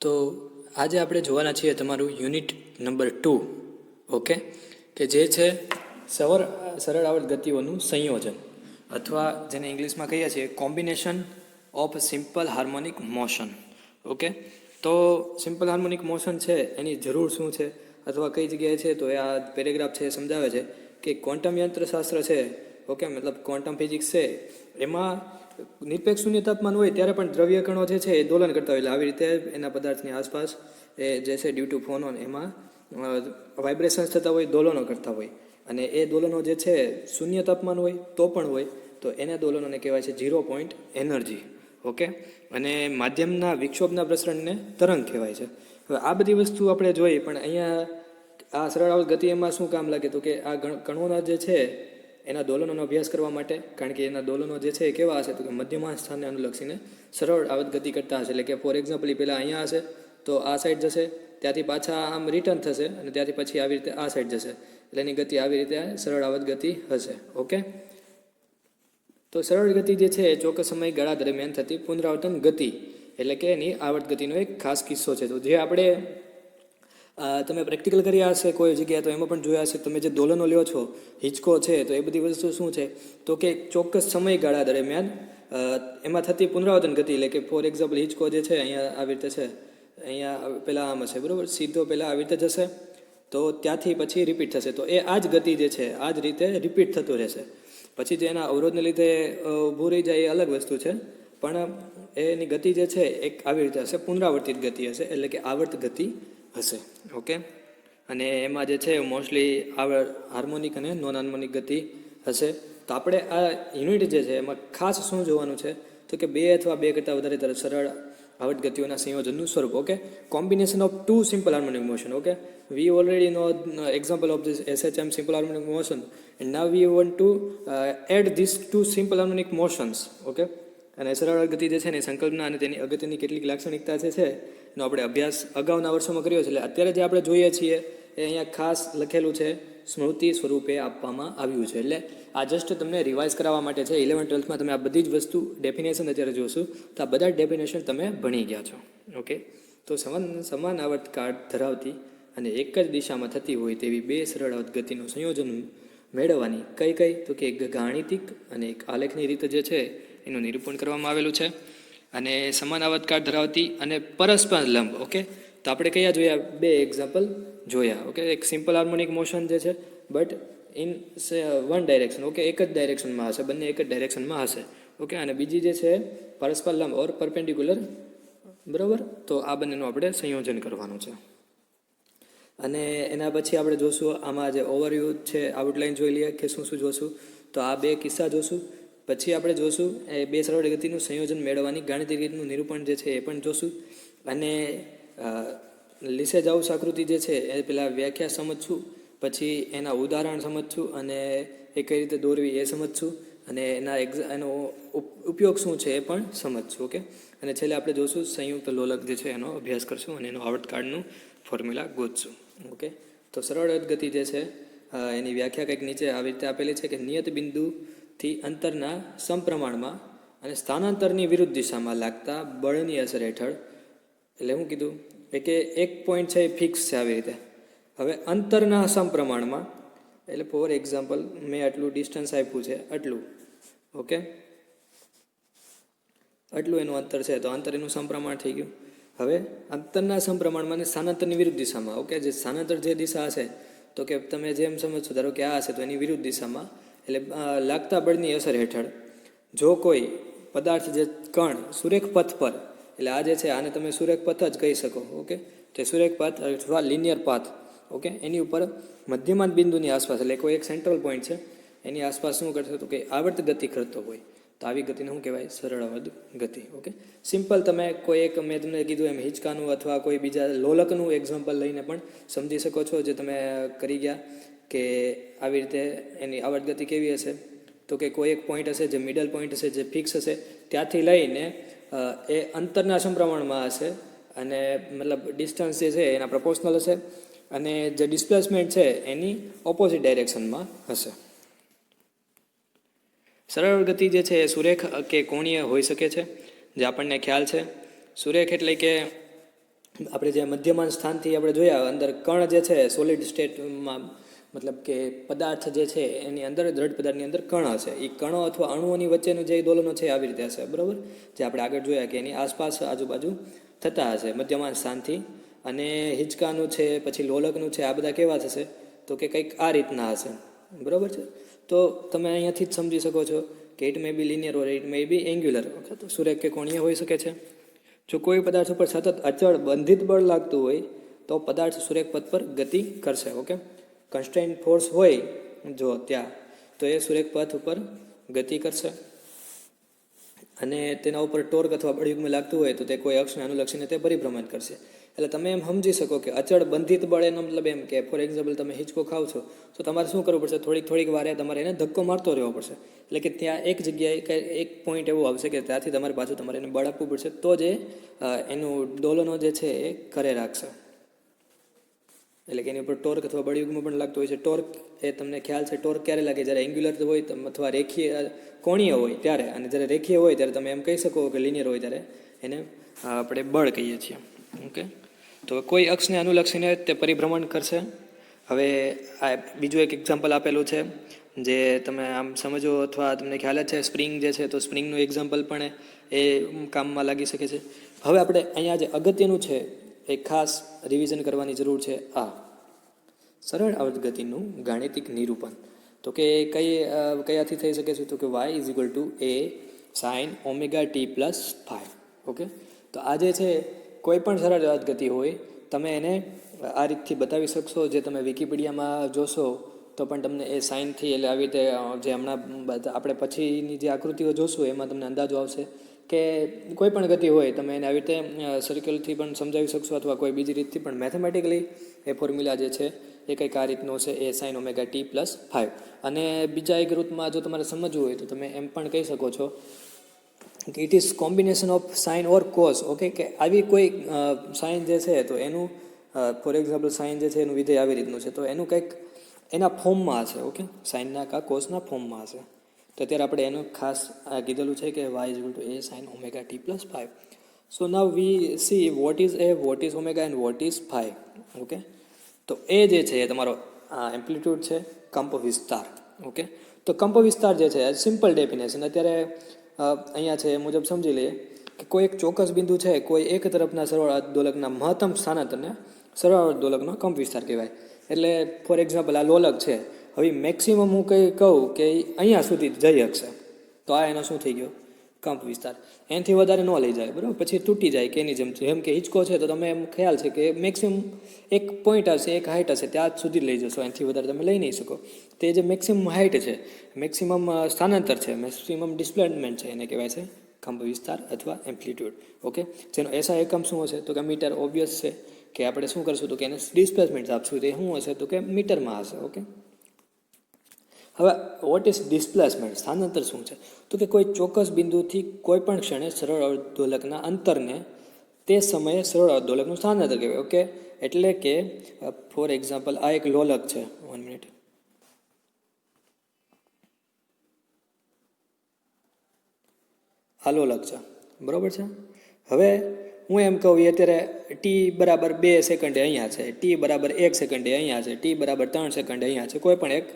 તો આજે આપણે જોવાના છીએ તમારું યુનિટ નંબર 2, ઓકે, કે જે છે સરળ આવર્ત ગતિઓનું સંયોજન, અથવા જેને ઇંગ્લિશમાં કહીએ છીએ combination of simple harmonic motion. Okay, તો સિમ્પલ હાર્મોનિક મોશન છે એની જરૂર શું છે અથવા કઈ જગ્યાએ છે, તો એ આ પેરેગ્રાફ છે એ સમજાવે છે કે ક્વોન્ટમ યંત્રશાસ્ત્ર છે, ઓકે, મતલબ ક્વોન્ટમ ફિઝિક્સ છે, એમાં નિરપેક્ષ શૂન્ય તાપમાન હોય ત્યારે પણ દ્રવ્ય કણો જે છે એ દોલન કરતા હોય. એટલે આવી રીતે એના પદાર્થની આસપાસ એ જે છે ડ્યુ ટુ ફોનોન એમાં વાઇબ્રેશન્સ થતા હોય, દોલનો કરતા હોય. અને એ દોલનો જે છે શૂન્ય તાપમાન હોય તો પણ હોય, તો એને દોલનોને કહેવાય છે 0 પોઈન્ટ એનર્જી. ઓકે, અને માધ્યમના વિક્ષોભના પ્રસરણને તરંગ કહેવાય છે. હવે આ બધી વસ્તુ આપણે જોઈ, પણ અહીંયા આ સરળ આવર્ત ગતિ એમાં શું કામ લાગે, તો કે આ કણોના જે છે એના દોલનોનો અભ્યાસ કરવા માટે. કારણ કે એના દોલનો જે છે એ કેવા હશે, તો કે મધ્યમાં સ્થાનને અનુલક્ષીને સરળ આવર્ત ગતિ કરતા હશે. એટલે કે ફોર એક્ઝામ્પલ એ પહેલાં અહીંયા હશે તો આ સાઈડ જશે, ત્યાંથી પાછા આમ રિટર્ન થશે અને ત્યાંથી પછી આવી રીતે આ સાઈડ જશે. એટલે એની ગતિ આવી રીતે સરળ આવર્ત ગતિ હશે. ઓકે, તો સરળ ગતિ જે છે એ ચોક્કસ સમયગાળા દરમિયાન થતી પુનરાવર્તન ગતિ, એટલે કે એની આવર્ત ગતિનો એક ખાસ કિસ્સો છે. તો જે આપણે તમે પ્રેક્ટિકલ કર્યા હશે કોઈ જગ્યાએ, તો એમાં પણ જોયા હશે. તમે જે દોલનો લ્યો છો, હિંચકો છે, તો એ બધી વસ્તુ શું છે, તો કે ચોક્કસ સમયગાળા દરમિયાન એમાં થતી પુનરાવર્તન ગતિ. એટલે કે ફોર એક્ઝામ્પલ હિંચકો જે છે અહીંયા આવી રીતે છે, અહીંયા પહેલાં આમ હશે, બરાબર, સીધો પહેલાં આવી રીતે જશે, તો ત્યાંથી પછી રિપીટ થશે. તો એ આ જ ગતિ જે છે આ જ રીતે રિપીટ થતું રહેશે. પછી જે એના અવરોધને લીધે ઊભું રહી જાય એ અલગ વસ્તુ છે, પણ એની ગતિ જે છે એક આવી રીતે હશે, પુનરાવર્તિત ગતિ હશે, એટલે કે આવર્ત ગતિ હશે. ઓકે, અને એમાં જે છે મોસ્ટલી હાર્મોનિક અને નોન હાર્મોનિક ગતિ હશે. તો આપણે આ યુનિટ જે છે એમાં ખાસ શું જોવાનું છે, તો કે 2 અથવા 2 કરતાં વધારે સરળ આવર્ત ગતિઓના સંયોજનનું સ્વરૂપ. Okay, combination of 2 simple harmonic motion. Okay, we already know example of this SHM simple harmonic motion, and now we want to add these 2 simple harmonic motions. Okay, અને સરળ ગતિ જે છે ને સંકલ્પના અને તેની અગત્યની કેટલીક લાક્ષણિકતા જે છે એનો આપણે અભ્યાસ અગાઉના વર્ષોમાં કર્યો છે. એટલે અત્યારે જે આપણે જોઈએ છીએ એ અહીંયા ખાસ લખેલું છે, સ્મૃતિ સ્વરૂપે આપવામાં આવ્યું છે. એટલે આ જસ્ટ તમને રિવાઇઝ કરાવવા માટે છે. 11th-12thમાં તમે આ બધી જ વસ્તુ ડેફિનેશન અત્યારે જોશો, તો આ બધા જ ડેફિનેશન તમે ભણી ગયા છો. ઓકે, તો સમાન આવર્તકાળ ધરાવતી અને એક જ દિશામાં થતી હોય તેવી 2 સરળ આવર્ત ગતિનું સંયોજન મેળવવાની કઈ, તો કે એક ગાણિતિક અને એક આલેખની રીત જે છે એનું નિરૂપણ કરવામાં આવેલું છે. અને સમાન આવર્તકાળ ધરાવતી અને પરસ્પર લંબ. ઓકે, તો આપણે કયા જોયા, 2 એક્ઝામ્પલ જોયા. ઓકે, એક સિમ્પલ હાર્મોનિક મોશન જે છે but in one direction. Okay, એક જ ડાયરેક્શનમાં હશે, બંને એક જ ડાયરેક્શનમાં હશે. ઓકે, અને બીજી જે છે પરસ્પર લંબ ઓર પરપેન્ડિક્યુલર, બરાબર. તો આ બંનેનું આપણે સંયોજન કરવાનું છે. અને એના પછી આપણે જોશું આમાં જે ઓવરવ્યૂ છે, આઉટલાઇન જોઈ લઈએ કે શું શું જોશું. તો આ 2 કિસ્સા જોશું. પછી આપણે જોશું એ 2 સરળ ગતિનું સંયોજન મેળવવાની ગાણિતિક રીતનું નિરૂપણ જે છે એ પણ જોશું. અને લીસેજાઉસ આકૃતિ જે છે એ પહેલાં વ્યાખ્યા સમજશું, પછી એના ઉદાહરણ સમજશું, અને એ કઈ રીતે દોરવી એ સમજશું, અને એનો ઉપયોગ શું છે એ પણ સમજશું. ઓકે, અને છેલ્લે આપણે જોશું સંયુક્ત લોલક જે છે એનો અભ્યાસ કરશું અને એનો આવર્તકાળનું ફોર્મ્યુલા ગોતશું. ઓકે, તો સરળ ગતિ જે છે એની વ્યાખ્યા કંઈક નીચે આવી રીતે આપેલી છે કે નિયત બિંદુથી અંતરના સમપ્રમાણમાં અને સ્થાનાંતરની વિરુદ્ધ દિશામાં લાગતા બળની અસર હેઠળ. એટલે હું કીધું કે એક પોઈન્ટ છે એ ફિક્સ છે આવી રીતે. હવે અંતરના સમપ્રમાણમાં, એટલે ફોર એક્ઝામ્પલ મેં આટલું ડિસ્ટન્સ આપ્યું છે, આટલું. ઓકે, આટલું એનું અંતર છે, તો અંતર એનું સમપ્રમાણ થઈ ગયું. હવે અંતરના સમપ્રમાણમાં અને સ્થાનાંતરની વિરુદ્ધ દિશામાં. ઓકે, જે સ્થાનાંતર જે દિશા હશે, તો કે તમે જેમ સમજશો, ધારો કે આ હશે તો એની વિરુદ્ધ દિશામાં, એટલે લાગતા બળની અસર હેઠળ જો કોઈ પદાર્થ, જે કણ સુરેખ પથ પર, એટલે આ જે છે આને તમે સુરેખ પથ જ કહી શકો. ઓકે, તે સુરેખ પથ અથવા લિનિયર પાથ. ઓકે, એની ઉપર મધ્યમાન બિંદુની આસપાસ, એટલે કોઈ એક સેન્ટ્રલ પોઈન્ટ છે એની આસપાસ શું કરશે, તો કે આવર્ત ગતિ કરતો હોય, તો આવી ગતિને શું કહેવાય, સરળ આવર્ત ગતિ. ઓકે, સિમ્પલ તમે કોઈ એક, મેં તમને કીધું એમ, હિંચકાનું અથવા કોઈ બીજા લોલકનું એક્ઝામ્પલ લઈને પણ સમજી શકો છો, જે તમે કરી ગયા કે આવી રીતે એની આવર્ત ગતિ કેવી હશે, તો કે કોઈ એક પોઈન્ટ હશે જે મિડલ પોઈન્ટ હશે, જે ફિક્સ હશે, ત્યાંથી લઈને એ અંતરના સમપ્રમાણમાં હશે, અને મતલબ ડિસ્ટન્સ જે છે એના પ્રપોર્શનલ હશે, અને જે ડિસ્પ્લેસમેન્ટ છે એની ઓપોઝિટ ડાયરેક્શનમાં હશે. સરળ ગતિ જે છે એ સુરેખ કે કોણીય હોઈ શકે છે, જે આપણને ખ્યાલ છે. સુરેખ એટલે કે આપણે જે મધ્યમાન સ્થાનથી આપણે જોયા અંદર કણ જે છે સોલિડ સ્ટેટમાં, મતલબ કે પદાર્થ જે છે એની અંદર, દ્રઢ પદાર્થની અંદર કણ હશે. એ કણો અથવા અણુઓની વચ્ચેનું જે દોલનો છે આવી રીતે હશે, બરાબર. જે આપણે આગળ જોયા કે એની આસપાસ આજુબાજુ થતા હશે મધ્યમાન સ્થાનથી. અને હિંચકાનું છે, પછી લોલકનું છે, આ બધા કેવા થશે તો કે કંઈક આ રીતના હશે, બરાબર છે. તો તમે અહીંયાથી જ સમજી શકો છો કે it may be linear or it may be angular, તો સુરેખ કે કોણીય હોઈ શકે છે. જો કોઈ પદાર્થ ઉપર સતત અચળ બંધિત બળ લાગતું હોય તો પદાર્થ સુરેખ પથ પર ગતિ કરશે. ઓકે, કન્સ્ટ્રેન્ટ ફોર્સ હોય જો ત્યાં, તો એ સુરેખ પથ ઉપર ગતિ કરશે. અને તેના ઉપર ટોર્ક અથવા બળયુગ્મ લાગતું હોય તો તે કોઈ અક્ષને અનુલક્ષીને તે પરિભ્રમણ કરશે. એટલે તમે એમ સમજી શકો કે અચળ બંધિત બળ એનો મતલબ એમ કે ફોર એક્ઝામ્પલ તમે હિંચકો ખાવ છો તો તમારે શું કરવું પડશે, થોડીક વારે તમારે એને ધક્કો મારતો રહેવો પડશે. એટલે કે ત્યાં એક જગ્યાએ એક પોઈન્ટ એવો આવશે કે ત્યાંથી તમારે પાછું તમારે એને બળ આપવું પડશે, તો જ એનું ડોલનો જે છે એ કરે રાખશે. એટલે કે એની ઉપર ટોર્ક અથવા બળયુગ્મ પણ લાગતો હોય છે. ટોર્ક એ તમને ખ્યાલ છે, ટોર્ક ક્યારે લાગે, જ્યારે એન્ગ્યુલર હોય અથવા રેખીય કોણીય હોય ત્યારે. અને જ્યારે રેખીય હોય ત્યારે તમે એમ કહી શકો કે લિનિયર હોય ત્યારે એને આપણે બળ કહીએ છીએ. ઓકે, તો કોઈ અક્ષને અનુલક્ષીને તે પરિભ્રમણ કરશે. હવે આ બીજું એક એક્ઝામ્પલ આપેલું છે જે તમે આમ સમજો અથવા તમને ખ્યાલ જ છે, સ્પ્રિંગ જે છે, તો સ્પ્રિંગનું એક્ઝામ્પલ પણ એ કામમાં લાગી શકે છે. હવે આપણે અહીંયા જે અગત્યનું છે એ ખાસ રિવિઝન કરવાની જરૂર છે. આ સરળ આવર્ત ગતિનું ગાણિતિક નિરૂપણ તો કે કયાથી થઈ શકે છે, તો કે y is equal to a sine omega T plus 5. Okay, તો આ જે છે કોઈ પણ સરળ આવર્ત ગતિ હોય તમે એને આ રીતથી બતાવી શકશો. જે તમે વિકિપીડિયામાં જોશો તો પણ તમને એ સાઇનથી, એટલે આવી રીતે જે હમણાં આપણે પછીની જે આકૃતિઓ જોશું એમાં તમને અંદાજો આવશે કે કોઈ પણ ગતિ હોય તમે એને આવી રીતે સર્કલથી પણ સમજાવી શકશો અથવા કોઈ બીજી રીતથી પણ. મેથેમેટિકલી એ ફોર્મ્યુલા જે છે એ કંઈક આ રીતનો છે, એ સાઇન ઓમેગા ટી પ્લસ 5. અને બીજા એક રૂપમાં જો તમારે સમજવું હોય તો તમે એમ પણ કહી શકો છો કે it is combination of sine or cos. Okay, કે આવી કોઈ સાઇન જે છે તો એનું ફોર એક્ઝામ્પલ સાઇન જે છે એનું વિધેય આવી રીતનું છે તો એનું કંઈક એના ફોર્મમાં હશે. ઓકે, સાઇનના કા કોસના ફોર્મમાં હશે. તો અત્યારે આપણે એનું ખાસ કીધેલું છે કે y is equal to a sine omega T plus 5. So now we see what is a, what is omega and what is 5. Okay, તો એ જે છે એ તમારો એમ્પ્લિટ્યૂડ છે, કંપ વિસ્તાર. ઓકે, તો કંપ વિસ્તાર જે છે સિમ્પલ ડેફિનેશન અત્યારે અહીંયા છે એ મુજબ સમજી લઈએ કે કોઈ એક ચોક્કસ બિંદુ છે, કોઈ એક તરફના સરળ દોલકના મહત્તમ સ્થાનાંતરને સરળ દોલકનો કંપ વિસ્તાર કહેવાય. એટલે ફોર એક્ઝામ્પલ આ લોલક છે, હવે મેક્સિમમ હું કંઈ કહું કે અહીંયા સુધી જઈ શકશે તો આ એનો શું થઈ ગયો, કંપ વિસ્તાર. એનાથી વધારે ન લઈ જાય, બરાબર, પછી તૂટી જાય કે એની જેમ કે હિંચકો છે તો તમે એમ ખ્યાલ છે કે મેક્સિમમ એક પોઈન્ટ હશે, એક હાઇટ હશે, ત્યાં સુધી લઈ જશો, એનાથી વધારે તમે લઈ નહીં શકો. તે જે મેક્સિમમ હાઇટ છે, મેક્સિમમ સ્થાનાંતર છે, મેક્સિમમ ડિસ્પ્લેસમેન્ટ છે, એને કહેવાય છે કંપ વિસ્તાર અથવા એમ્પ્લિટ્યૂડ. ઓકે, જેનો એસઆઈ એકમ શું હશે તો કે મીટર. ઓબ્વિયસ છે કે આપણે શું કરશું તો કે એને ડિસ્પ્લેસમેન્ટ આપશું, તે શું હશે તો કે મીટરમાં હશે. ઓકે, હવે વોટ ઇઝ ડિસ્પ્લેસમેન્ટ, સ્થાનાંતર શું છે તો કે કોઈ ચોક્કસ બિંદુથી કોઈ પણ ક્ષણે સરળ અર્ધદોલકના અંતરને તે સમયે સરળ અર્ધદોલકનું સ્થાનાંતર કહેવાય. ઓકે, એટલે કે ફોર એક્ઝામ્પલ આ એક લોલક છે, 1 મિનિટ, આ લોલક છે, બરાબર છે. હવે હું એમ કહું અત્યારે ટી બરાબર 2 સેકન્ડે અહીંયા છે, ટી બરાબર 1 સેકન્ડે અહીંયા છે, ટી બરાબર 3 સેકન્ડે અહીંયા છે, કોઈ પણ એક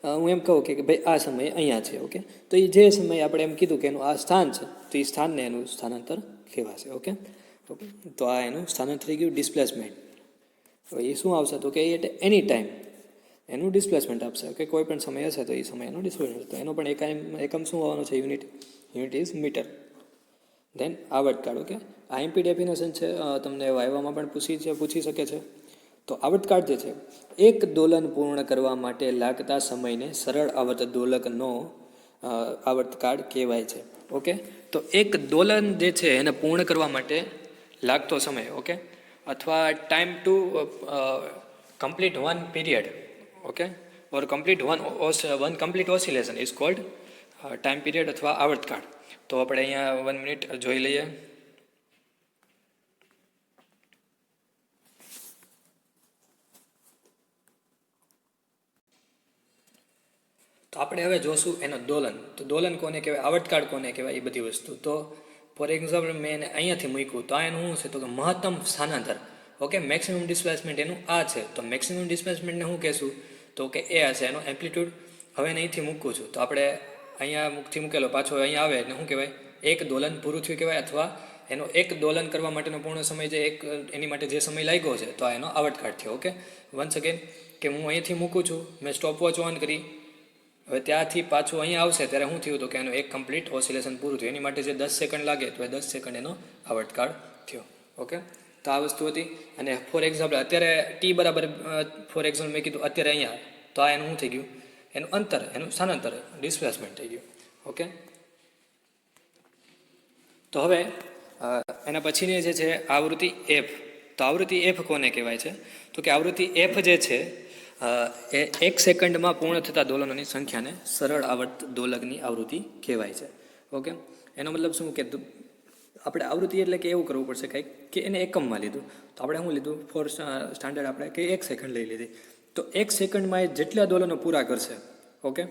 હું એમ કહું કે ભાઈ આ સમયે અહીંયા છે. ઓકે, તો એ જે સમયે આપણે એમ કીધું કે એનું આ સ્થાન છે તો એ સ્થાનને એનું સ્થાનાંતર કહેવાશે. ઓકે, ઓકે, તો આ એનું સ્થાનાંતર થઈ ગયું, ડિસ્પ્લેસમેન્ટ. હવે એ શું આવશે તો કે એટ એની ટાઈમ એનું ડિસ્પ્લેસમેન્ટ આપશે કે કોઈ પણ સમય હશે તો એ સમયનું ડિસ્પ્લેસમેન્ટ. તો એનો પણ એકમ શું હોવાનો છે, unit. Unit is metre. Then આવર્તકાળ. ઓકે, આઈએમપી ડેફિનેશન છે, તમને વાયવામાં પણ પૂછી શકે છે. તો આવર્તકાળ જે છે એક દોલન પૂર્ણ કરવા માટે લાગતા સમયને સરળ આવર્ત દોલકનો આવર્તકાળ કહેવાય છે. ઓકે, તો એક દોલન જે છે એને પૂર્ણ કરવા માટે લાગતો સમય, ઓકે, અથવા time to complete one period, okay, or complete one complete oscillation is called time period અથવા આવર્તકાળ. તો આપણે અહીંયા 1 મિનિટ જોઈ લઈએ. તો આપણે હવે જોશું એનો દોલન. તો દોલન કોને કહેવાય, આવર્તકાળ કોને કહેવાય, એ બધી વસ્તુ. તો ફોર એક્ઝામ્પલ મેં એને અહીંયાથી મૂક્યું તો આ એનું શું છે તો કે મહત્તમ સ્થાનાંતર. ઓકે, મેક્સિમમ ડિસ્પ્લેસમેન્ટ એનું આ છે. તો મેક્સિમમ ડિસ્પ્લેસમેન્ટને શું કહેશું તો કે એ હશે એનો એમ્પ્લિટ્યૂડ. હવે એને અહીંથી મૂકું છું તો આપણે અહીંયાથી મૂકેલો પાછો અહીંયા આવે એટલે શું કહેવાય, એક દોલન પૂરું થયું કહેવાય, અથવા એનો એક દોલન કરવા માટેનો પૂર્ણ સમય જે એક એની માટે જે સમય લાગ્યો છે તો આ એનો આવર્તકાળ થયો. ઓકે, વન્સ અગેન કે હું અહીંથી મૂકું છું, મેં સ્ટોપવોચ ઓન કરી, હવે ત્યાંથી પાછું અહીંયા આવશે ત્યારે શું થયું તો કે એનું એક કમ્પ્લીટ ઓસિલેશન પૂરું થયું. એની માટે જે 10 સેકન્ડ લાગે તો એ 10 સેકન્ડ એનો આવર્તકાળ થયો. ઓકે, તો આ વસ્તુ હતી. અને ફોર એક્ઝામ્પલ અત્યારે ટી બરાબર ફોર એક્ઝામ્પલ મેં કીધું અત્યારે અહીંયા, તો આ એનું શું થઈ ગયું, એનું અંતર, એનું સ્થાનાંતર, ડિસ્પ્લેસમેન્ટ થઈ ગયું. ઓકે, તો હવે એના પછીની જે છે આવૃત્તિ એફ. તો આવૃત્તિ એફ કોને કહેવાય છે તો કે આવૃત્તિ એફ જે છે એ 1 સેકન્ડમાં પૂર્ણ થતા દોલનોની સંખ્યાને સરળ આવર્ત દોલકની આવૃત્તિ કહેવાય છે. ઓકે, એનો મતલબ શું કે આપણે આવૃત્તિ એટલે કે એવું કરવું પડશે કંઈક કે એને એકમમાં લીધું. તો આપણે શું લીધું ફોર સ્ટાન્ડર્ડ આપણે કે 1 સેકન્ડ લઈ લીધી. તો 1 સેકન્ડમાં એ જેટલા દોલનો પૂરા કરશે, ઓકે,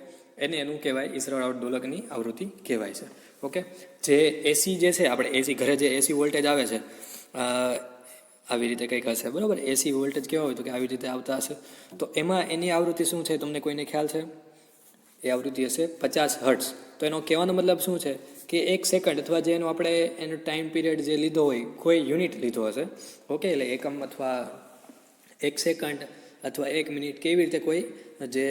એનું કહેવાય એ સરળ આવર્ત દોલકની આવૃત્તિ કહેવાય છે. ઓકે, જે એસી જે છે આપણે એસી ઘરે જે એસી વોલ્ટેજ આવે છે આવી રીતે કંઈક હશે, બરાબર. એસી વોલ્ટેજ કેવા હોય તો કે આવી રીતે આવતા હશે. તો એમાં એની આવૃત્તિ શું છે તમને કોઈને ખ્યાલ છે? એ આવૃત્તિ હશે 50 હર્ટ્ઝ. તો એનો કહેવાનો મતલબ શું છે કે 1 સેકન્ડ અથવા જે એનો આપણે એનો ટાઈમ પીરિયડ જે લીધો હોય, કોઈ યુનિટ લીધો હશે. ઓકે, એટલે એકમ અથવા 1 સેકન્ડ અથવા 1 મિનિટ કેવી રીતે કોઈ જે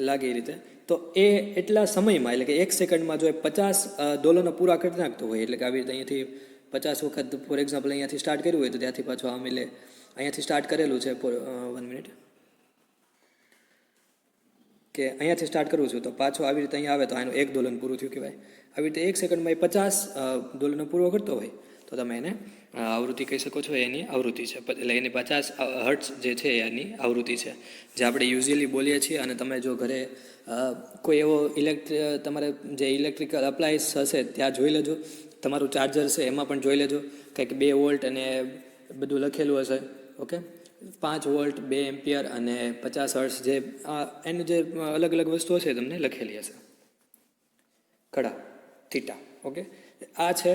લાગે એ રીતે, તો એ એટલા સમયમાં એટલે કે 1 સેકન્ડમાં જો એ 50 દોલનો પૂરા કરી નાખતો હોય, એટલે કે આવી રીતે અહીંયાથી 50 વખત ફોર એક્ઝામ્પલ અહીંયાથી સ્ટાર્ટ કર્યું હોય તો ત્યાંથી પાછું આમ એટલે અહીંયાથી સ્ટાર્ટ કરેલું છે 1 મિનિટ કે અહીંયાથી સ્ટાર્ટ કરું છું તો પાછું આવી રીતે અહીંયા આવે તો આનું એક દોલન પૂરું થયું કહેવાય. આવી રીતે 1 સેકન્ડમાં એ 50 દોલનો પૂરો કરતો હોય તો તમે એને આવૃત્તિ કહી શકો છો, એની આવૃત્તિ છે. એટલે એની 50 હર્ટ્ઝ જે છે એની આવૃત્તિ છે, જે આપણે યુઝ્યુઅલી બોલીએ છીએ. અને તમે જો ઘરે કોઈ એવો તમારે જે ઇલેક્ટ્રિકલ અપ્લાયન્સ હશે ત્યાં જોઈ લેજો, તમારું ચાર્જર છે એમાં પણ જોઈ લેજો, કંઈક 2 વોલ્ટ અને બધું લખેલું હશે. ઓકે, 5 વોલ્ટ, 2 એમ્પિયર અને 50 હર્ટ્ઝ, જે એનું જે અલગ અલગ વસ્તુઓ છે તમને લખેલી હશે. કડા, થીટા. ઓકે, આ છે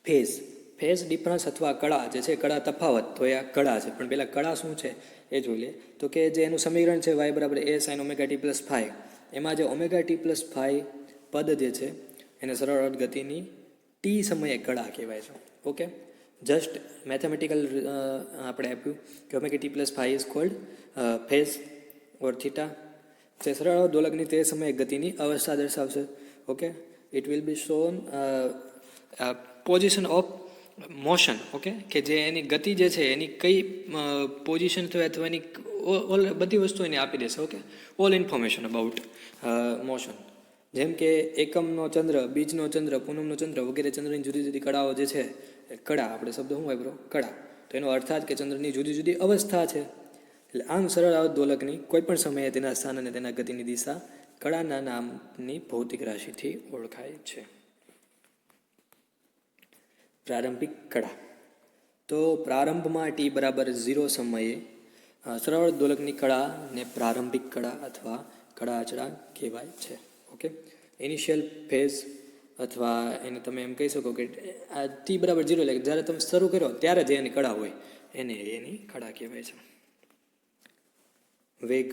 ફેઝ ડિફરન્સ અથવા કળા જે છે, કળા તફાવત. તો એ આ કળા છે, પણ પહેલાં કળા શું છે એ જોઈ લે. તો કે જે એનું સમીકરણ છે y બરાબર a sin omega t plus phi, એમાં જે omega t plus phi પદ જે છે એને સરળ અર્ધ ગતિની ટી સમયે કળા કહેવાય છે. ઓકે, જસ્ટ મેથેમેટિકલ આપણે આપ્યું કે omega t plus phi is called phase or theta, જે સરળ દોલકની તે સમયે ગતિની અવસ્થા દર્શાવશે. Okay, it will be shown position of motion. Okay, કે જે એની ગતિ જે છે એની કઈ પોઝિશન થયો અથવા એની બધી વસ્તુ એને આપી દેશે. Okay, all information about motion. જેમ કે એકમનો ચંદ્ર, બીજનો ચંદ્ર, પૂનમનો ચંદ્ર વગેરે ચંદ્રની જુદી જુદી કળાઓ જે છે, કળા આપણે શબ્દ શું વાપરો, કળા. તો એનો અર્થાત કે ચંદ્રની જુદી જુદી અવસ્થા છે. એટલે આમ સરળ આવર્ત દોલકની કોઈ પણ સમયે તેના સ્થાન અને તેના ગતિની દિશા કળાના નામની ભૌતિક રાશિથી ઓળખાય છે. પ્રારંભિક કળા. તો પ્રારંભમાં t બરાબર 0 સમયે સરળ દોલકની કળાને પ્રારંભિક કળા અથવા કળા અચળાંક કહેવાય છે. ઓકે, ઇનિશિયલ ફેઝ અથવા એને તમે એમ કહી શકો કે આ t બરાબર 0 એટલે જ્યારે તમે શરૂ કરો ત્યારે જે એની કળા હોય એને એની કળા કહેવાય છે. વેગ,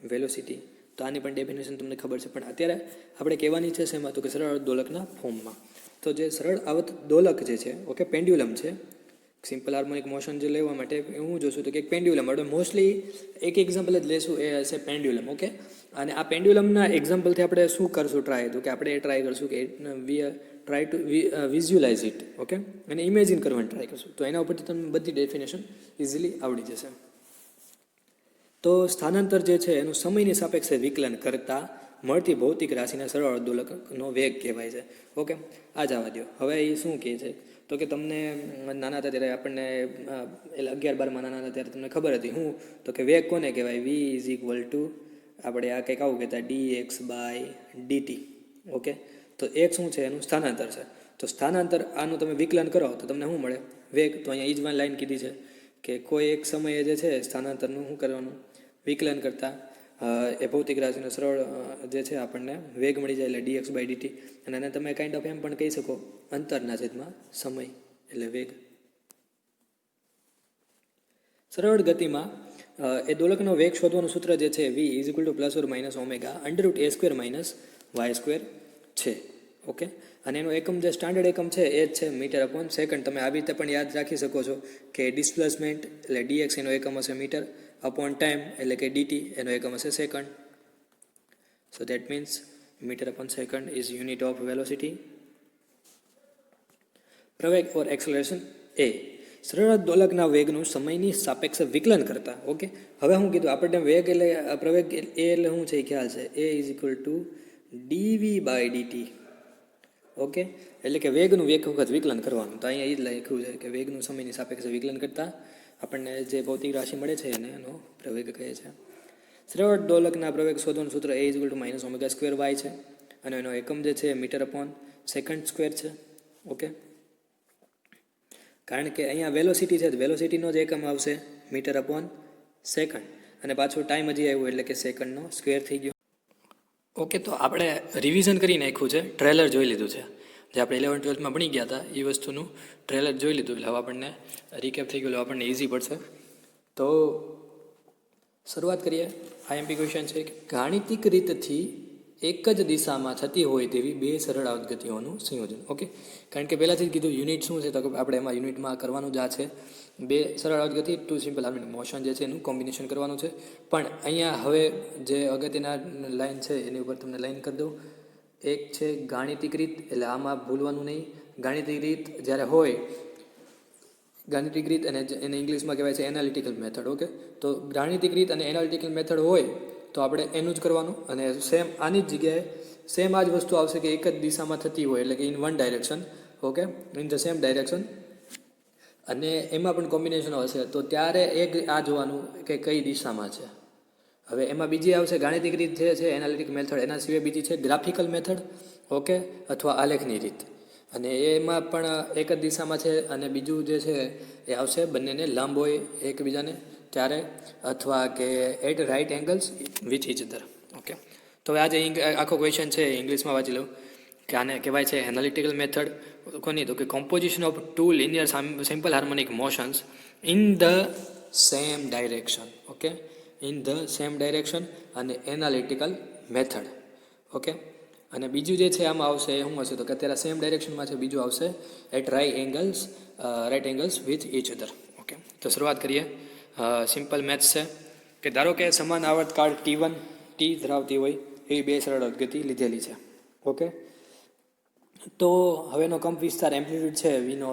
વેલોસિટી, તો આની પણ ડેફિનેશન તમને ખબર છે, પણ અત્યારે આપણે કહેવાની છે શેમાં તો કે સરળ દોલકના ફોર્મમાં. તો જે સરળ આવર્ત દોલક જે છે, ઓકે, પેન્ડ્યુલમ છે. સિમ્પલ હાર્મોનિક મોશન જે લેવા માટે હું જોશું તો કે એક પેન્ડ્યુલમ, આપણે મોસ્ટલી એક એક્ઝામ્પલ જ લેશું, એ હશે પેન્ડ્યુલમ. ઓકે, અને આ પેન્ડ્યુલમના એક્ઝામ્પલથી આપણે શું કરશું ટ્રાય, તો કે આપણે એ ટ્રાય કરશું કે try to visualise it. Okay, અને ઇમેજિન કરવાની ટ્રાય કરશું, તો એના ઉપરથી તમને બધી ડેફિનેશન ઇઝીલી આવડી જશે. તો સ્થાનાંતર જે છે એનું સમયની સાપેક્ષે વિકલન કરતાં મળતી ભૌતિક રાશિના સરળ દોલકનો વેગ કહેવાય છે. ઓકે, આ જવા દો. હવે એ શું કહે છે તો કે તમને નાના હતા ત્યારે આપણને 11-12માં નાના હતા ત્યારે તમને ખબર હતી હું તો કે વેગ કોને કહેવાય, v ઇઝ ઇક્વલ ટુ આપણે આ કંઈક આવું કહેતા dx/dt. ઓકે, તો એક શું છે એનું સ્થાનાંતર છે. તો સ્થાનાંતર આનું તમે વિકલન કરો તો તમને શું મળે, વેગ. તો અહીંયા ઈજવાન લાઈન કીધી છે કે કોઈ એક સમયે જે છે સ્થાનાંતરનું શું કરવાનું, વિકલન કરતાં એ ભૌતિક રાશિનો સરળ જે છે આપણને વેગ મળી જાય એટલે dx બાય dt, અને એને તમે કાઇન્ડ ઓફ એમ પણ કહી શકો અંતરના છેદમાં સમય એટલે વેગ. સરળ ગતિમાં એ દોલકનો વેગ શોધવાનું સૂત્ર જે છે v is equal to plus or minus omega under root a square minus y square છે. ઓકે, અને એનો એકમ જે સ્ટાન્ડર્ડ એકમ છે એ જ છે મીટર અપોન સેકન્ડ. તમે આવી રીતે પણ યાદ રાખી શકો છો કે ડિસ્પ્લેસમેન્ટ એટલે dx એનો એકમ હશે મીટર, અપોન ટાઈમ એટલે કે dt એનો એકમ હશે second. So that means metre upon second is unit of velocity. પ્રવેગ ઓર એક્સેલરેશન એ સરળ દોલકના વેગનું સમયની સાપેક્ષે વિકલન કરતા. ઓકે, હવે હું કીધું આપણને વેગ એટલે પ્રવેગ એ એટલે શું છે એ ખ્યાલ છે, a is equal to DV by DT. Okay, એટલે કે વેગનું એક વખત વિકલન કરવાનું. તો અહીંયા એ જ લખ્યું છે કે વેગનું સમયની સાપેક્ષે વિકલન કરતા આપણને જે ભૌતિક રાશિ મળે છે એને એનો પ્રવેગ કહે છે. સરળ દોલકના પ્રવેગ શોધવાનું સૂત્ર a is equal to minus omega square Y છે, અને એનો એકમ જે છે મીટર અપોન સેકન્ડ સ્ક્વેર છે. ઓકે, કારણ કે અહીંયા વેલોસિટી છે, વેલોસિટીનો જ એકમ આવશે મીટર અપોન સેકન્ડ, અને પાછું ટાઈમ હજી આવ્યું એટલે કે સેકન્ડનો સ્ક્વેર થઈ ગયો. ઓકે, તો આપણે રિવિઝન કરી નાખ્યું છે, ટ્રેલર જોઈ લીધું છે, જે આપણે 11-12માં ભણી ગયા હતા એ વસ્તુનું ટ્રેલર જોઈ લીધું, એટલે હવે આપણને રિકેપ થઈ ગયું, આપણને ઇઝી પડશે. તો શરૂઆત કરીએ. આઈએમપી ક્વેશ્ચન છે કે ગાણિતિક રીતથી એક જ દિશામાં થતી હોય તેવી બે સરળ આવતગતિઓનું સંયોજન. ઓકે, કારણ કે પહેલાંથી જ કીધું યુનિટ શું છે, તો આપણે એમાં યુનિટમાં કરવાનું જ આ છે, બે સરળ આવતગતિ ટુ સિમ્પલ હાર્મોનિક મોશન જે છે એનું કોમ્બિનેશન કરવાનું છે. પણ અહીંયા હવે જે અગત્યના લાઈન છે એની ઉપર તમને લાઈન કરી દઉં. એક છે ગાણિતિક રીત, એટલે આમાં ભૂલવાનું નહીં. ગાણિતિક રીત જ્યારે હોય, ગાણિતિક રીત અને એને ઇંગ્લિશમાં કહેવાય છે એનાલિટિકલ મેથડ. ઓકે, તો ગાણિતિક રીત અને એનાલિટિકલ મેથડ હોય તો આપણે એનું જ કરવાનું, અને સેમ આની જ જગ્યાએ સેમ આ જ વસ્તુ આવશે કે એક જ દિશામાં થતી હોય એટલે કે in one direction. Okay, in the same direction, અને એમાં પણ કોમ્બિનેશન આવશે તો ત્યારે એક આ જોવાનું કે કઈ દિશામાં છે. હવે એમાં બીજી આવશે ગાણિતિક રીત જે છે એનાલિટિક મેથડ, એના સિવાય બીજી છે ગ્રાફિકલ મેથડ. ઓકે, અથવા આલેખની રીત, અને એમાં પણ એક જ દિશામાં છે, અને બીજું જે છે એ આવશે બંનેને લંબ હોય એકબીજાને ત્યારે, અથવા કે at right angles with each other. Okay, તો હવે આજે આખો ક્વેશ્ચન છે ઇંગ્લિશમાં વાંચી લઉં કે આને કહેવાય છે એનાલિટિકલ મેથડ. કોની? તો કે composition of two linear simple harmonic motions in the same direction. Okay, in the same direction અને એનાલિટિકલ મેથડ. ઓકે, અને બીજું જે છે આમાં આવશે એ શું હશે, તો કે અત્યારે સેમ ડાયરેક્શનમાં છે, બીજું આવશે at right angles with each other. Okay, તો શરૂઆત કરીએ. સિમ્પલ મેથ્સ છે કે ધારો કે સમાન આવર્તકાળ T1 T ધરાવતી હોય એવી બે સરળ ગતિ લીધેલી છે. ઓકે, તો હવેનો કંપ વિસ્તાર એમ્પ્લિટ્યૂડ છે વીનો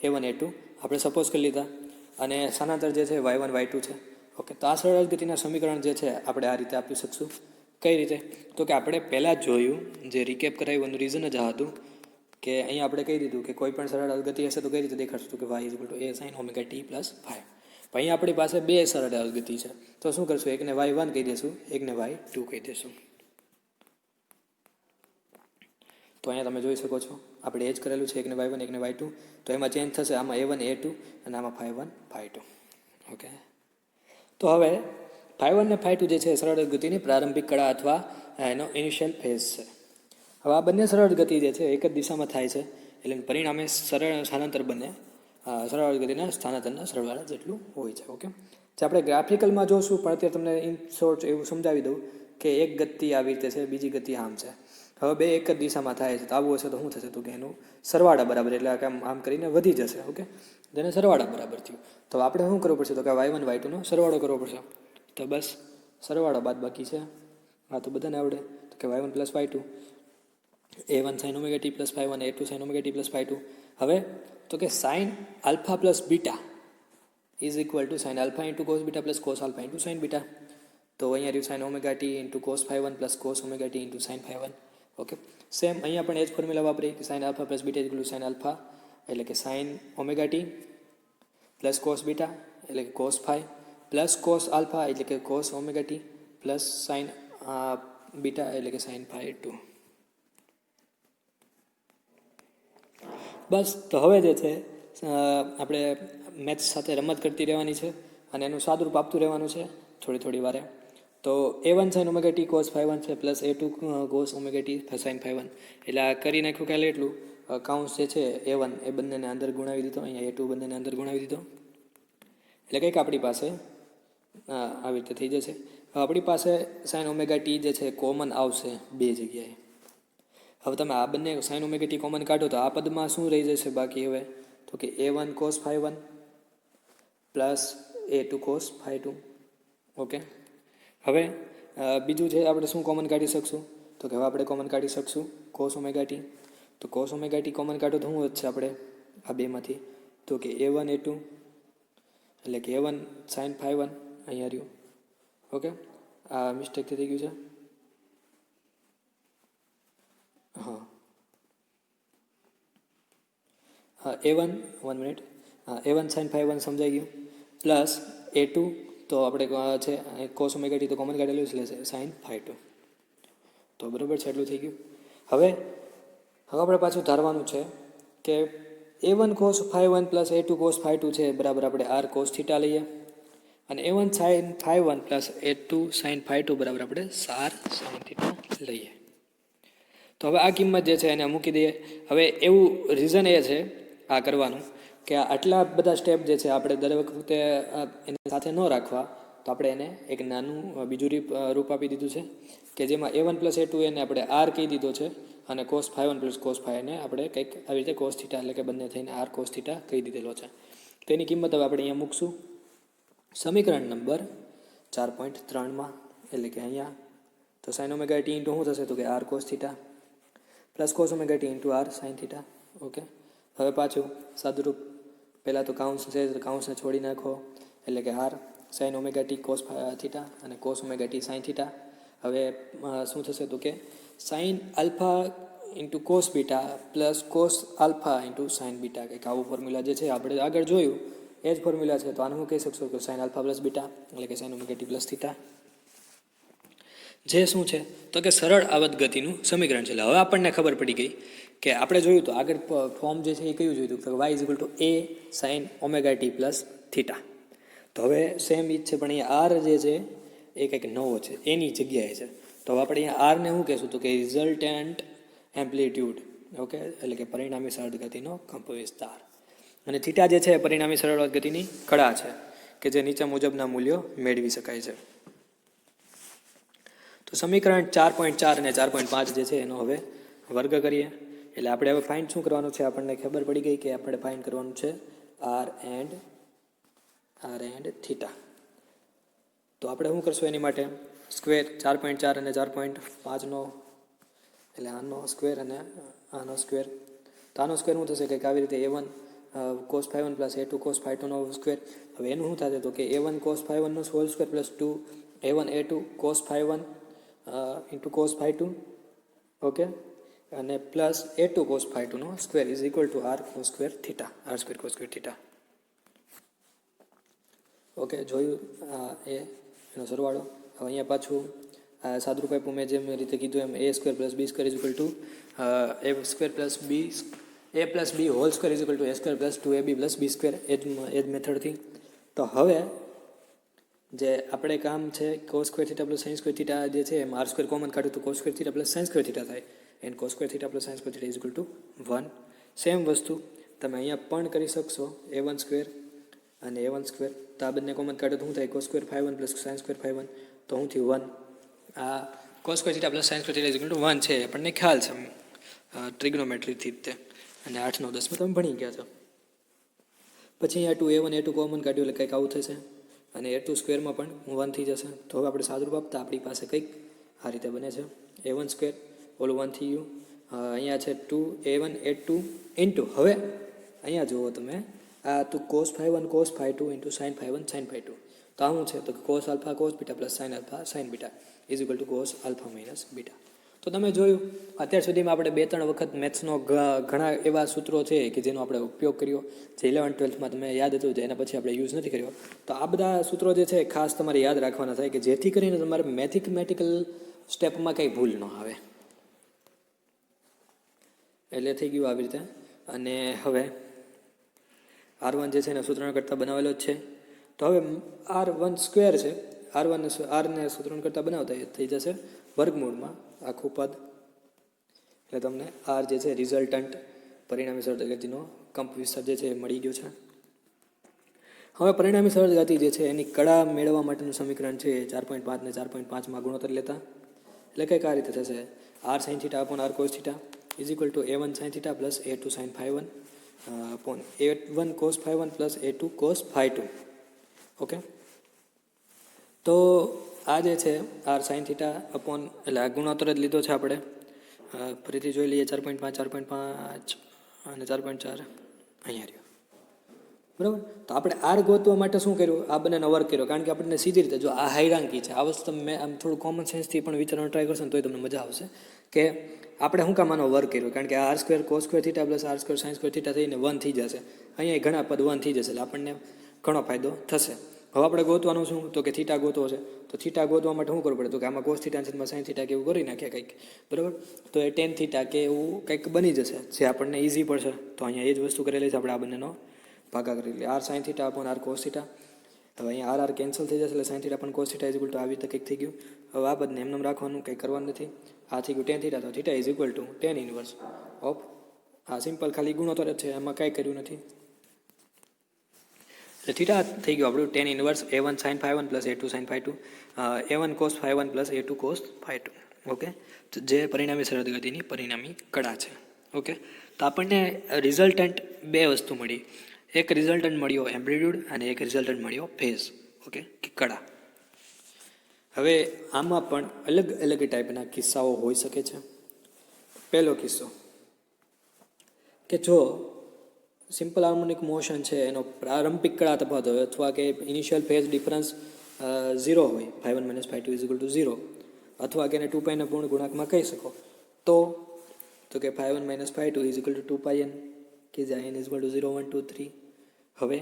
A1 A2 આપણે સપોઝ કરી લીધા, અને સ્થાનાંતર જે છે Y1 Y2 છે. ઓકે, તો આ સરળ ગતિના સમીકરણ જે છે આપણે આ રીતે આપી શકશું. કઈ રીતે? તો કે આપણે પહેલાં જ જોયું, જે રિકેપ કરાવ્યું એનું રીઝન જ આ હતું કે અહીંયા આપણે કહી દીધું કે કોઈ પણ સરળ ગતિ હશે તો કઈ રીતે દેખાડશું, તો કે y is equal to a sin omega t plus 5. અહીંયા આપણી પાસે બે સરળ ગતિ છે, તો શું કરશું, એકને y1 કહી દેશું, એકને y2 કહી દેશું. તો અહીંયા તમે જોઈ શકો છો આપણે એ જ કરેલું છે, એકને y1 એકને y2. તો એમાં ચેન્જ થશે, આમાં a1 a2 અને આમાં phi1 phi2. ઓકે, તો હવે phi1 ને phi2 જે છે સરળ ગતિની પ્રારંભિક કળા અથવા એનો ઇનિશિયલ ફેઝ છે. હવે આ બંને સરળ ગતિ જે છે એક જ દિશામાં થાય છે, એટલે પરિણામે સરળ સ્થાનાંતર બંને સરળ ગતિના સ્થાનાંતરના સરવાળા જેટલું હોય છે. ઓકે, જે આપણે ગ્રાફિકલમાં જોશું, પણ અત્યારે તમને ઇન શોર્ટ એવું સમજાવી દઉં કે એક ગતિ આવી રીતે છે, બીજી ગતિ આમ છે. હવે બે એક જ દિશામાં થાય છે, તો આવું હશે તો શું થશે, તો કે એનું સરવાળા બરાબર, એટલે આમ કરીને વધી જશે. ઓકે, જેને સરવાળા બરાબર થયું. તો આપણે શું કરવું પડશે, તો કે y1 y2 નો સરવાળો કરવો પડશે. તો બસ સરવાળો બાદ બાકી છે, આ તો બધાને આવડે, તો કે y1 plus y2 a1 sin omega t plus phi1 a2 sin omega t plus phi2. હવે તો કે sin alpha plus beta is equal to sin alpha into cos beta plus cos alpha into sin beta. તો અહીંયા રહ્યું sin omega t into cos phi1 plus cos omega t into sin phi1. Okay, same અહીંયા પણ એ જ formula વાપરી કે sin alpha plus beta equal to sin alpha એટલે કે sin omega t plus cos beta એટલે કે cos phi plus cos alpha એટલે કે cos omega t plus sin beta એટલે કે sin phi2. બસ, તો હવે જે છે આપણે મેથ્સ સાથે રમત કરતી રહેવાની છે, અને એનું સાદુરૂપ આપતું રહેવાનું છે થોડી થોડી વારે. તો A1 sin omega T cos phi one છે plus A2 cos omega T sine phi one. એટલે આ કરી નાખ્યું કાલે એટલું કાઉન્સ જે છે A1 એ બંનેને અંદર ગુણાવી દીધો, અહીંયા A2 બંનેને અંદર ગુણાવી દીધો. એટલે કંઈક આપણી પાસે આવી રીતે થઈ જશે. આપણી પાસે સાઇન ઓમેગા ટી જે છે કોમન આવશે બે જગ્યાએ. હવે તમે આ બંને સાઇન ઓમેગા ટી કોમન કાઢો તો આ પદમાં શું રહી જશે બાકી હવે? તો કે A1 cos phi one plus A2 cos phi two. Okay, હવે બીજું છે આપણે શું કોમન કાઢી શકશું? તો કે હવે આપણે કોમન કાઢી શકશું કોસ ઓમેગા ટી. તો કોસ ઓમેગા ટી કોમન કાઢો તો શું વધશે આપણે આ બેમાંથી? તો કે A1 A2 એટલે કે A1 સાઇન ફાઈ વન અહીંયા રહ્યું. ઓકે, આ મિસ્ટેકથી થઈ ગયું છે. હા A1 1 minute, A1 sine phi one સમજાઈ ગયું પ્લસ A2 તો આપણે છે કોસ ઓમેગા ટી તો કોમન કાઢેલું એટલે છે સાઇન ફાઈ ટુ. તો બરાબર છે, એટલું થઈ ગયું. હવે આપણે પાછું ધારવાનું છે કે A1 cos phi one plus A2 cos phi two છે બરાબર આપણે આર કોસ થીટા લઈએ, અને A1 sine phi one plus A2 sine phi two બરાબર આપણે આર સાઇન થીટા લઈએ. તો હવે આ કિંમત જે છે એને મૂકી દઈએ. હવે એવું રીઝન એ છે આ કરવાનું કે આટલા બધા સ્ટેપ જે છે આપણે દર વખતે એને સાથે ન રાખવા, તો આપણે એને એક નાનું બીજું રૂપ આપી દીધું છે કે જેમાં A1 પ્લસ A2 એને આપણે આર કહી દીધો છે, અને cos phi one plus cos phi એને આપણે કંઈક આવી રીતે કોસ થીટા એટલે કે બંને થઈને આર કોસ થીટા કહી દીધેલો છે. તો એની કિંમત હવે આપણે અહીંયા મૂકશું સમીકરણ નંબર 4.3માં, એટલે કે અહીંયા તો સાઇન ઓમેગા ટી ઇન્ટુ શું થશે? તો કે r cos theta plus cos omega t into r sine theta. Okay, હવે પાછું સાદુરૂપ, પહેલાં તો કાઉન્સ છે તો કાઉન્સને છોડી નાખો, એટલે કે R sine omega T cos theta અને cos omega T sine theta. હવે શું થશે? તો કે sine alpha into cos beta plus cos alpha into sine beta, કંઈક આવું ફોર્મ્યુલા જે છે આપણે આગળ જોયું એ જ ફોર્મ્યુલા છે. તો આને હું કહી શકશો કે સાઇન આલ્ફા પ્લસ બીટા એટલે કે sign omega T plus theta. જે શું છે? તો કે સરળ આવત ગતિનું સમીકરણ છે. એટલે હવે આપણને ખબર પડી ગઈ કે આપણે જોયું તો આગળ ફોર્મ જે છે એ કયું જોયું તો y is equal to a sine omega T plus theta. તો હવે સેમ ઈ જ છે, પણ અહીંયા આર જે છે એ કંઈક નવો છે, એની જગ્યાએ છે. તો હવે આપણે અહીંયા આરને શું કહેશું? તો કે રિઝલ્ટન્ટ એમ્પ્લિટ્યૂડ. ઓકે, એટલે કે પરિણામી સરળ ગતિનો કંપ વિસ્તાર. અને થીટા જે છે પરિણામી સરળ ગતિની કળા છે કે જે નીચે મુજબના મૂલ્યો મેળવી શકાય છે. તો સમીકરણ 4.4 અને 4.5 જે છે એનો હવે વર્ગ કરીએ. એટલે આપણે હવે ફાઇન્ડ શું કરવાનું છે? આપણને ખબર પડી ગઈ કે આપણે ફાઇન્ડ કરવાનું છે આર એન્ડ થીટા. તો આપણે શું કરશું એની માટે? સ્ક્વેર 4.4 અને 4.5નો એટલે આનો સ્ક્વેર અને આનો સ્ક્વેર. તો આનો સ્ક્વેર શું થશે? કંઈક આવી રીતે A1 cos phi one plus A2 cos phi ટુનો સ્ક્વેર. હવે એનું શું થશે? તો કે A1 કોસ ફાઈ વનનો whole square plus 2 A1 A2 cos phi one into cos phi two. Okay, અને પ્લસ A2 કોસ ફાઈ ટુનો square is equal to R cos square theta, R square cos square theta. Okay, જોયું એનો સરવાળો. હવે અહીંયા પાછું સાદુરૂપ આપ્યું મેં જેમ રીતે કીધું એમ A square plus B square is equal to A square plus B A plus B whole square is equal to A square plus 2AB plus B square, એ જ મેથડથી. તો હવે જે આપણે કામ છે cos square theta plus sine square theta જે છે એમ આર સ્ક્વેર કોમન કાઢ્યું તો cos square theta plus sine square theta થાય, and cos square theta plus sine square theta is equal to 1. Same વસ્તુ તમે અહીંયા પણ કરી શકશો, A1 સ્ક્વેર અને A1 સ્ક્વેર. તો આ બંને કોમન કાઢો તો શું થાય? Cos square phi one plus sine square phi one, તો શું થયું? 1. આ cos square theta plus sine square theta is equal to 1 છે, આપણને ખ્યાલ છે ટ્રિગ્નોમેટ્રીથી જ તે, અને 8 9 10માં તમે ભણી ગયા છો. પછી અહીંયા 2A1 A2 કોમન કાઢ્યું એટલે કંઈક આવું થશે, અને A2 સ્ક્વેરમાં પણ 1 થઈ જશે. તો હવે આપણે સાદુરૂપ આપતા આપણી પાસે કંઈક આ રીતે બને છે A1 સ્ક્વેર ઓલું 1 થઈ ગયું. અહીંયા છે 2A1 A2 ઇન્ટુ, હવે અહીંયા જુઓ તમે આ તો cos phi one cos phi two into sine phi one sine phi two. તો આ શું છે? તો cos alpha cos beta plus sine alpha sine beta is equal to cos alpha minus beta. તો તમે જોયું અત્યાર સુધીમાં આપણે 2-3 વખત મેથ્સનો ઘણા એવા સૂત્રો છે કે જેનો આપણે ઉપયોગ કર્યો, જે 11th-12thમાં તમે યાદ હતું, એના પછી આપણે યુઝ નથી કર્યો. તો આ બધા સૂત્રો જે છે ખાસ તમારે યાદ રાખવાના થાય કે જેથી કરીને તમારે મેથેમેટિકલ સ્ટેપમાં કંઈ ભૂલ ન આવે. એટલે થઈ ગયું આવી રીતે. અને હવે R1 જે છે એને સૂત્રણ કરતાં બનાવેલો જ છે. તો હવે R1 સ્ક્વેર છે, આરને સૂત્રણ કરતાં બનાવતા એ થઈ જશે વર્ગમૂળમાં આખું પદ. એટલે તમને આર જે છે રિઝલ્ટન્ટ પરિણામી સરેરાશ ગતિનો કંપ વિસ્તાર જે છે એ મળી ગયો છે. હવે પરિણામી સરેરાશ ગતિ જે છે એની કળા મેળવવા માટેનું સમીકરણ છે 4.5 ને 4.5માં ગુણોત્તર લેતા. એટલે કંઈક આ રીતે થશે r sine theta upon r cos theta is equal to A1 sine theta plus A2 sine phi 1 upon A1 cos phi 1 plus A2 cos phi 2. Okay, તો આ જે છે આર સાઇન થીટા અપોન એટલે આ ગુણોત્તર જ લીધો છે આપણે. ફરીથી જોઈ લઈએ 4.5 4.5 અને 4.4 અહીંયા રહ્યો. બરાબર, તો આપણે આર ગોતવા માટે શું કર્યું, આ બંનેનો વર્ક કર્યો. કારણ કે આપણને સીધી રીતે જો આ હાયરાંકી છે, આ વસ્તુ મેં આમ થોડું કોમન સેન્સથી પણ વિચારવાનો ટ્રાય કરશો ને તોય તમને મજા આવશે કે આપણે શું કામ આનો વર્ક કર્યો. કારણ કે r square cos square theta plus r square sine square theta થઈને 1 થઈ જશે. અહીંયા ઘણા પદ 1 થઈ જશે એટલે આપણને ઘણો ફાયદો થશે. હવે આપણે ગોતવાનું શું, તો કે થીટા ગોતવો છે. તો થીટા ગોતવા માટે શું કરવું પડે, તો કે આમાં કોસ થીટા છેદમાં સાઇન થીટા કે એવું કરી નાખ્યા કંઈક. બરાબર, તો એ ટેન થીટા કે એવું કંઈક બની જશે જે આપણને ઇઝી પડશે. તો અહીંયા એ જ વસ્તુ કરેલી છે આપણે આ બંનેનો ભાગા કરી લઈએ. R sine theta upon r cos theta. હવે અહીંયા આર કેન્સલ થઈ જશે એટલે સાઇન થીટા પણ cos theta is equal to આવી રીતે કંઈક થઈ ગયું. હવે આ બધને એમને રાખવાનું, કંઈ કરવાનું નથી. આ થઈ ગયું ટેન થીટા, તો theta is equal two tan inverse of આ સિમ્પલ ખાલી ગુણોત્તર જ છે, એમાં કાંઈ કર્યું નથી. એટલે થીટા થઈ ગયું આપણું tan inverse A1 sine phi 1 plus A2 sine phi 2 A1 cos phi 1 plus A2 cos phi 2. Okay, તો જે પરિણામી સરેરાશ ગતિની પરિણામી કળા છે. ઓકે, તો આપણને રિઝલ્ટન્ટ બે વસ્તુ મળી. એક રિઝલ્ટન્ટ મળ્યો એમ્પ્લિટ્યૂડ અને એક રિઝલ્ટન્ટ મળ્યો ફેઝ. ઓકે, કે કળા. હવે આમાં પણ અલગ અલગ ટાઈપના કિસ્સાઓ હોઈ શકે છે. પહેલો કિસ્સો કે જો સિમ્પલ હાર્મોનિક મોશન છે એનો પ્રારંભિક કળા તફાવત હોય અથવા કે ઇનિશિયલ ફેઝ ડિફરન્સ 0 હોય, phi 1 minus phi 2 is equal to 0, અથવા કે એને 2πના પૂર્ણ ગુણાંકમાં કહી શકો તો કે phi 1 minus phi 2 is equal to 2πn કે જ્યાં n ઇઝ ઇક્વલ ટુ 0 1 2 3. હવે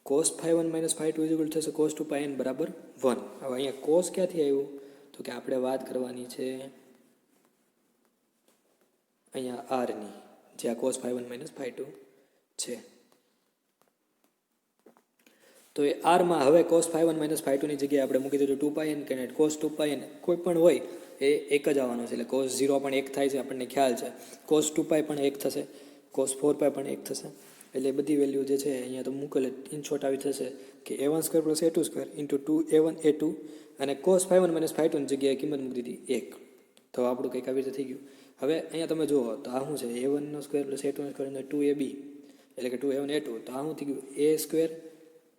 cos phi 1 minus phi 2 is equal થશે કોસ 2πn બરાબર 1. હવે અહીંયા કોસ ક્યાંથી આવ્યું, તો કે આપણે વાત કરવાની છે અહીંયા આરની, જ્યાં કોસ ફાઈ 1 માઇનસ ફાઈ 2 છે. તો એ આરમાં હવે કોસ ફાઈ 1 માઇનસ ફાઈ 2ની જગ્યાએ આપણે મૂકી દીધું 2πn કે કોસ 2πn કોઈ પણ હોય એ એક જ આવવાનું છે. એટલે કોસ 0 પણ 1 થાય છે, આપણને ખ્યાલ છે. કોસ 2π પણ 1 થશે, કોસ 4π પણ 1 થશે. એટલે બધી વેલ્યુ જે છે અહીંયા તો મૂકેલ ઇન શોર્ટ આવી થશે કે A1 square plus A2 square into 2A1 A2 અને કોસ ફાઈ 1 માઇનસ ફાઈ 2ની જગ્યાએ કિંમત મૂકી દીધી 1. તો આપણું કંઈક આવી રીતે થઈ ગયું. હવે અહીંયા તમે જુઓ તો આ શું છે, A1 square plus A2 square અને 2AB એટલે કે 2A1 A2. તો આ શું થઈ ગયું, A સ્ક્વેર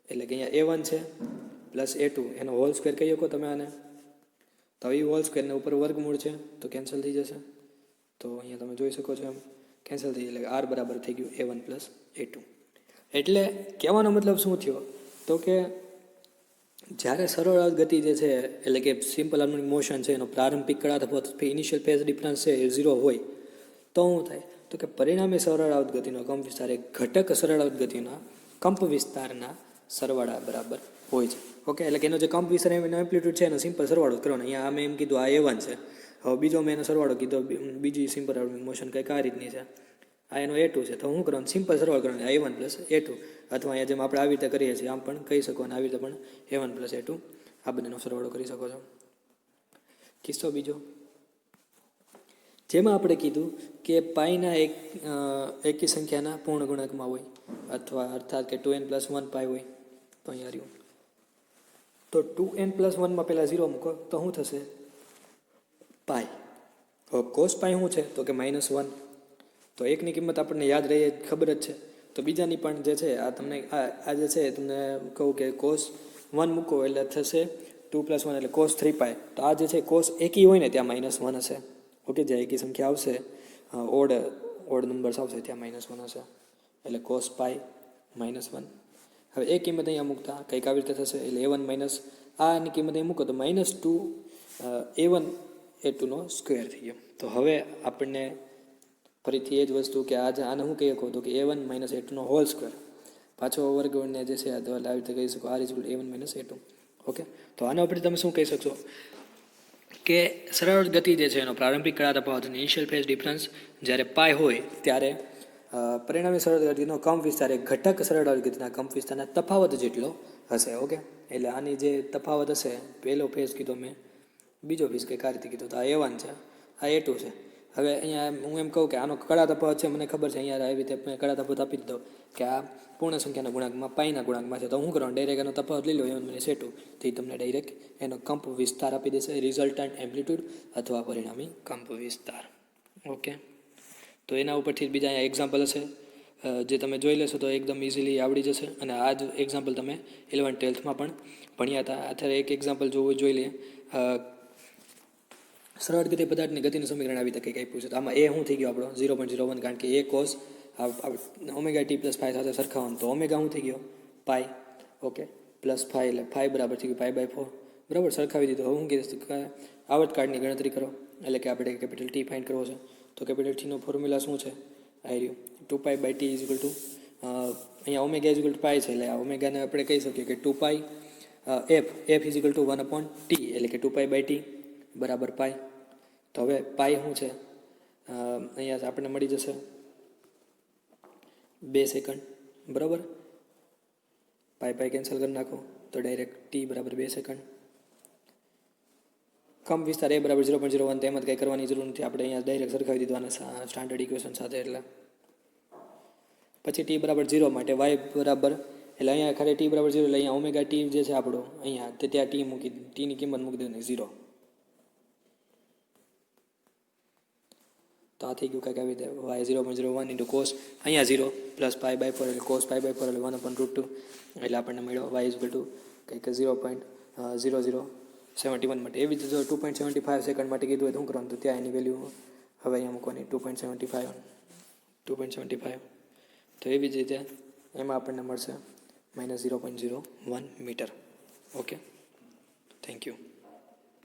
એટલે કે અહીંયા A1 છે પ્લસ A2 એનો હોલ સ્ક્વેર કહી શકો તમે આને. તો એ હોલ સ્ક્વેરને ઉપર વર્ગમૂળ છે તો કેન્સલ થઈ જશે. તો અહીંયા તમે જોઈ શકો છો એમ કેન્સલ થઈ જાય. એટલે આર બરાબર થઈ ગયું A1 પ્લસ A2. એટલે કહેવાનો મતલબ શું થયો, તો કે જ્યારે સરળ ગતિ જે છે એટલે કે સિમ્પલ હાર્મોનિક મોશન છે એનો પ્રારંભિક કળા અથવા ઇનિશિયલ ફેઝ ડિફરન્સ છે એ 0 હોય તો શું થાય, તો કે પરિણામી સરળાવત ગતિનો કંપ વિસ્તાર એ ઘટક સરળાવત ગતિના કંપ વિસ્તારના સરવાળા બરાબર હોય છે. ઓકે, એટલે કે એનો જે કંપ વિસ્તાર એનો એમ્પ્લિટ્યૂડ છે એનો સિમ્પલ સરવાળો કરવાનો. અહીંયા અમે એમ કીધું આ A1 છે, હવે બીજો મેં એનો સરવાળો કીધો, બીજી સિમ્પલ હાર્મોનિક મોશન કંઈક આ રીતની છે, આ એનો A2 છે. તો શું કરવાનું, સિમ્પલ સરવાળો કરવાનો A1 પ્લસ A2, અથવા અહીંયા જેમ આપણે આવી રીતે કરીએ છીએ આમ પણ કહી શકો અને આવી રીતે પણ A1 પ્લસ A2 આ બંનેનો સરવાળો કરી શકો છો. કિસ્સો બીજો, જેમાં આપણે કીધું કે પાઈના એકી સંખ્યાના પૂર્ણ ગુણાંકમાં હોય અથવા અર્થાત કે 2n પ્લસ 1 પાઈ હોય. તો અહીંયા રહ્યું તો 2n પ્લસ 1માં પહેલાં 0 મૂકો તો શું થશે, પાઈ. હવે કોસ પાઈ શું છે, તો કે -1. તો એકની કિંમત આપણને યાદ રહે ખબર જ છે. તો બીજાની પણ જે છે આ તમને આ જે છે તમને કહું કે કોસ 1 મૂકો એટલે થશે 2 પ્લસ 1 એટલે કોસ 3 પાઈ. તો આ જે છે કોસ એકી હોય ને ત્યાં -1 હશે. ઓકે, જ્યાં એકી સંખ્યા આવશે ઓડ નંબર્સ આવશે ત્યાં -1 હશે. એટલે કોસ પાઈ -1. હવે એ કિંમત અહીંયા મૂકતા કંઈક આવી રીતે થશે. એટલે A1 માઇનસ આની કિંમત અહીં મૂકો તો -2 A1 A2નો સ્ક્વેર થઈ ગયો. તો હવે આપણને ફરીથી એ જ વસ્તુ કે આને હું કહી શકું તો કે A1 માઇનસ A2નો હોલ સ્ક્વેર પાછો વર્ગને જે છે આ આવી રીતે કહી શકો R is A1 minus A2. Okay, તો આના ઉપરથી તમે શું કહી શકશો કે સરળ ગતિ જે છે એનો પ્રારંભિક કળા તફાવત ઇનિશિયલ ફેઝ ડિફરન્સ જ્યારે પાઈ હોય ત્યારે પરિણામી સરળ ગતિનો કંપ વિસ્તાર એ ઘટક સરળ ગતિના કંપ વિસ્તારના તફાવત જેટલો હશે. ઓકે, એટલે આની જે તફાવત હશે, પહેલો ફેઝ કીધો મેં, બીજો ફેઝ કંઈક આ રીતે કીધો તો આ A1 છે, આ A2 છે. હવે અહીંયા હું એમ કહું કે આનો કડા તફાવત છે, મને ખબર છે, અહીંયા આવી રીતે મેં કડા તફાવત આપી દીધો કે આ પૂર્ણ સંખ્યાના ગુણાંકમાં પાઈના ગુણાંકમાં છે, તો હું કરવાનું ડાયરેક્ટ એનો તફાવત લઈ લો A1 - A2, તો એ તમને ડાયરેક્ટ એનો કંપ વિસ્તાર આપી દેશે, રિઝલ્ટન્ટ એમ્પ્લિટ્યૂડ અથવા પરિણામી કંપ વિસ્તાર. ઓકે, તો એના ઉપરથી બીજા અહીંયા એક્ઝામ્પલ હશે જે તમે જોઈ લેશો તો એકદમ ઇઝીલી આવડી જશે. અને આ જ એક્ઝામ્પલ તમે 11th-12thમાં પણ ભણ્યા હતા. અત્યારે એક એક્ઝામ્પલ જોઈ લઈએ. સરળ ગતિ પદાર્થની ગતિનું સમીકરણ આવી રીતે કંઈક આપ્યું છે, તો આમાં એ શું થઈ ગયો આપણો 0.01, કારણ કે એ cos omega T plus phi સાથે સરખાવવાનું, તો ઓમેગા શું થઈ ગયો પાઈ. ઓકે, પ્લસ ફાઈ એટલે ફાઈ બરાબર થઈ ગયું પાઈ/4. બરાબર, સરખાવી દીધું. હવે હું કહીશ આવર્તકાળની ગણતરી કરો, એટલે કે આપણે કેપિટલ ટી ફાઇન્ડ કરવો છે. તો કેપિટલ ટીનો ફોર્મ્યુલા શું છે, આ રહ્યું 2π/t = અહીંયા ઓમેગા = પાઈ છે, એટલે આ ઓમેગાને આપણે કહી શકીએ કે 2π f = 1/t, એટલે કે 2π/t બરાબર પાઈ. તો હવે પાઈ શું છે, અહીંયા આપણને મળી જશે 2 સેકન્ડ. બરાબર, પાઈ કેન્સલ કરી નાખો તો ડાયરેક્ટ ટી બરાબર 2 સેકન્ડ. કંપ વિસ્તાર એ બરાબર 0.01, તેમ જ કંઈ કરવાની જરૂર નથી, આપણે અહીંયા ડાયરેક્ટ સરખાવી દીધું આના સ્ટાન્ડર્ડ ઇક્વેશન સાથે. એટલે પછી ટી બરાબર 0 માટે વાય બરાબર, એટલે અહીંયા ખાલી ટી બરાબર 0, એટલે અહીંયા ઓમેગા ટી જે છે આપણો અહીંયા, તે ત્યાં ટી મૂકી, ટીની કિંમત મૂકી દેવાની 0. તો આ થઈ ગયું કાંઈક આવી રીતે વાય 0.01 ઇન્ટુ કોસ, અહીંયા 0 પ્લસ પાઈ/4, એટલે કોસ પાઈ/4 એટલે 1/√2, એટલે આપણને મળ્યો વાય કંઈક 0.0071 માટે. એવી રીતે જો 2.75 સેકન્ડ માટે કીધું હોય તો શું કરવાનું, તો ત્યાં એની વેલ્યુ હવે અહીંયા મૂકવાની 2.75. તો એવી જ રીતે એમાં આપણને મળશે -0.01 મીટર. Okay, thank you.